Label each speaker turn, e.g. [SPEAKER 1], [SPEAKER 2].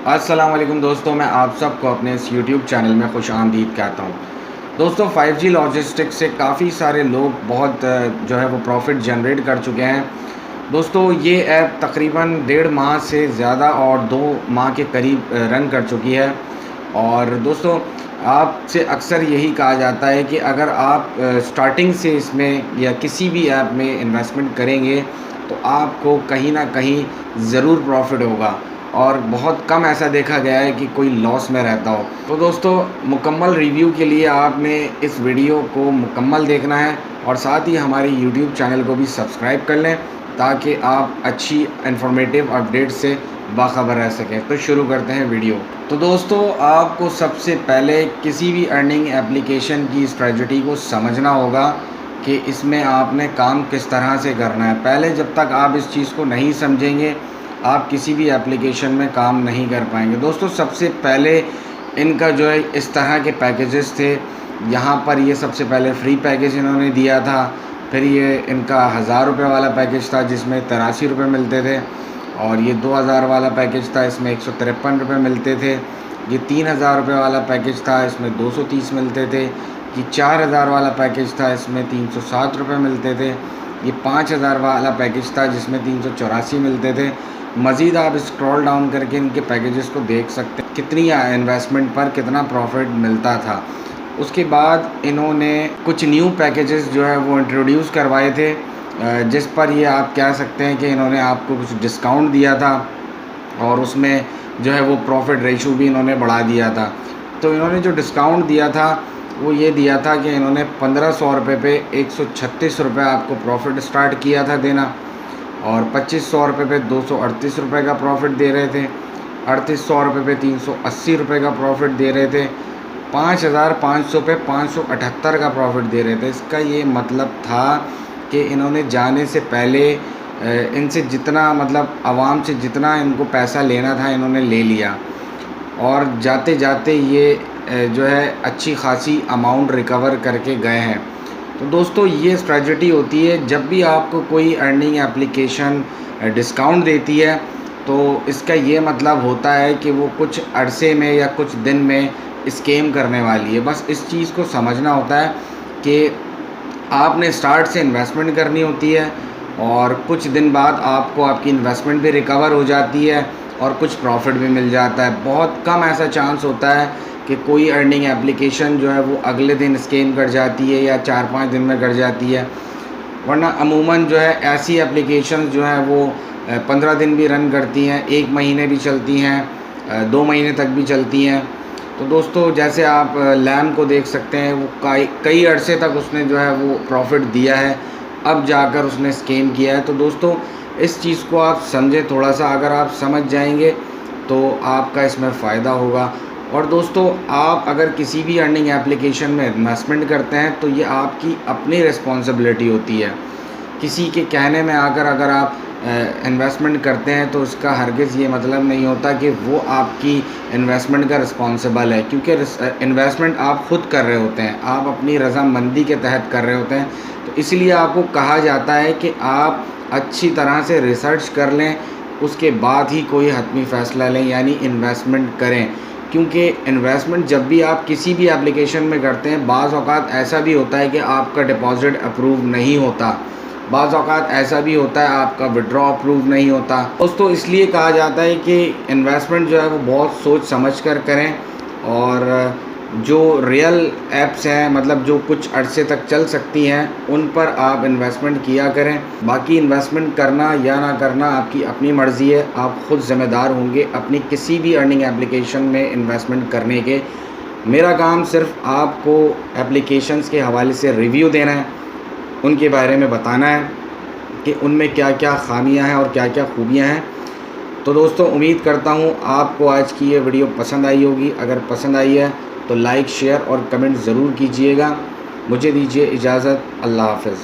[SPEAKER 1] अस्सलाम वालेकुम दोस्तों, मैं आप सबको अपने इस यूट्यूब चैनल में खुश आमदीद कहता हूँ। दोस्तों 5G लॉजिस्टिक्स से काफ़ी सारे लोग बहुत जो है वो प्रॉफिट जनरेट कर चुके हैं। दोस्तों ये ऐप तकरीबन 1.5 माह से ज़्यादा और 2 माह के करीब रन कर चुकी है। और दोस्तों आपसे अक्सर यही कहा जाता है कि अगर आप स्टार्टिंग से इसमें या किसी भी ऐप में इन्वेस्टमेंट करेंगे तो आपको कहीं न कहीं ज़रूर प्रॉफिट होगा और बहुत कम ऐसा देखा गया है कि कोई लॉस में रहता हो। तो दोस्तों मुकम्मल रिव्यू के लिए आपने इस वीडियो को मुकम्मल देखना है और साथ ही हमारे यूट्यूब चैनल को भी सब्सक्राइब कर लें ताकि आप अच्छी इन्फॉर्मेटिव अपडेट से बाखबर रह सकें। तो शुरू करते हैं वीडियो। तो दोस्तों आपको सबसे पहले किसी भी अर्निंग एप्लीकेशन की स्ट्रेटजी को समझना होगा कि इसमें आपने काम किस तरह से करना है। पहले जब तक आप इस चीज़ को नहीं समझेंगे आप किसी भी एप्लीकेशन में काम नहीं कर पाएंगे। दोस्तों सबसे पहले इनका जो है इस तरह के पैकेजेस थे। यहाँ पर ये सबसे पहले फ्री पैकेज इन्होंने दिया था, फिर ये इनका 1000 रुपये वाला पैकेज था जिसमें 83 रुपये मिलते थे, और ये 2000 वाला पैकेज था इसमें 153 रुपये मिलते थे। ये 3000 रुपये वाला पैकेज था इसमें 230 मिलते थे। ये 4000 वाला पैकेज था इसमें 307 रुपये मिलते थे। ये 5000 वाला पैकेज था जिसमें 384 मिलते थे। मज़ीद आप स्क्रॉल डाउन करके इनके पैकेजेस को देख सकते हैं कितनी इन्वेस्टमेंट पर कितना प्रॉफिट मिलता था। उसके बाद इन्होंने कुछ न्यू पैकेजेस जो है वो इंट्रोड्यूस करवाए थे जिस पर ये आप कह सकते हैं कि इन्होंने आपको कुछ डिस्काउंट दिया था और उसमें जो है वो प्रॉफिट रेशो भी इन्होंने बढ़ा दिया था। तो इन्होंने जो डिस्काउंट दिया था वो ये दिया था कि इन्होंने 1500 रुपये पे 136 रुपये आपको प्रॉफिट स्टार्ट किया था देना, और 2500 रुपये पे 238 रुपये का प्रॉफिट दे रहे थे, 3800 रुपये पे 380 रुपये का प्रॉफिट दे रहे थे, 5500 पे 578 का प्रॉफिट दे रहे थे। इसका ये मतलब था कि इन्होंने जाने से पहले इनसे जितना मतलब आवाम से जितना इनको पैसा लेना था इन्होंने ले लिया, और जाते जाते ये जो है अच्छी खासी अमाउंट रिकवर करके गए हैं। तो दोस्तों ये स्ट्रेटजी होती है जब भी आपको कोई अर्निंग एप्लीकेशन डिस्काउंट देती है तो इसका ये मतलब होता है कि वो कुछ अरसे में या कुछ दिन में स्कैम करने वाली है। बस इस चीज़ को समझना होता है कि आपने स्टार्ट से इन्वेस्टमेंट करनी होती है और कुछ दिन बाद आपको आपकी इन्वेस्टमेंट भी रिकवर हो जाती है और कुछ प्रॉफिट भी मिल जाता है। बहुत कम ऐसा चांस होता है कि कोई अर्निंग एप्लीकेशन जो है वो अगले दिन स्कैम कर जाती है या 4-5 दिन में कर जाती है, वरना अमूमन जो है ऐसी एप्लीकेशन जो है वो 15 दिन भी रन करती हैं, 1 महीने भी चलती हैं, 2 महीने तक भी चलती हैं। तो दोस्तों जैसे आप लैम को देख सकते हैं, वो कई अरसे तक उसने जो है वो प्रॉफिट दिया है, अब जाकर उसने स्कैम किया है। तो दोस्तों इस चीज़ को आप समझें थोड़ा सा, अगर आप समझ जाएंगे तो आपका इसमें फ़ायदा होगा। और दोस्तों आप अगर किसी भी अर्निंग एप्लीकेशन में इन्वेस्टमेंट करते हैं तो ये आपकी अपनी रिस्पॉन्सिबिलिटी होती है। किसी के कहने में आकर अगर आप इन्वेस्टमेंट करते हैं तो इसका हरगिज़ ये मतलब नहीं होता कि वो आपकी इन्वेस्टमेंट का रिस्पॉन्सिबल है, क्योंकि इन्वेस्टमेंट आप ख़ुद कर रहे होते हैं, आप अपनी रज़ामंदी के तहत कर रहे होते हैं। तो इसलिए आपको कहा जाता है कि आप अच्छी तरह से रिसर्च कर लें, उसके बाद ही कोई हतमी फ़ैसला लें, यानी इन्वेस्टमेंट करें। क्योंकि इन्वेस्टमेंट जब भी आप किसी भी एप्लीकेशन में करते हैं, बाज़ औक़ात ऐसा भी होता है कि आपका डिपॉज़िट अप्रूव नहीं होता, बाज़ औक़ात ऐसा भी होता है आपका विड्रॉ अप्रूव नहीं होता। दोस्तों इसलिए कहा जाता है कि इन्वेस्टमेंट जो है वो बहुत सोच समझ कर करें, और जो रियल ऐप्स हैं मतलब जो कुछ अरसे तक चल सकती हैं उन पर आप इन्वेस्टमेंट किया करें। बाकी इन्वेस्टमेंट करना या ना करना आपकी अपनी मर्ज़ी है, आप ख़ुद ज़िम्मेदार होंगे अपनी किसी भी अर्निंग एप्लीकेशन में इन्वेस्टमेंट करने के। मेरा काम सिर्फ आपको एप्लीकेशंस के हवाले से रिव्यू देना है, उनके बारे में बताना है कि उनमें क्या क्या ख़ामियाँ हैं और क्या क्या खूबियाँ हैं। तो दोस्तों उम्मीद करता हूँ आपको आज की ये वीडियो पसंद आई होगी। अगर पसंद आई है तो लाइक, शेयर और कमेंट ज़रूर कीजिएगा। मुझे दीजिए इजाज़त। अल्लाह हाफ़िज़।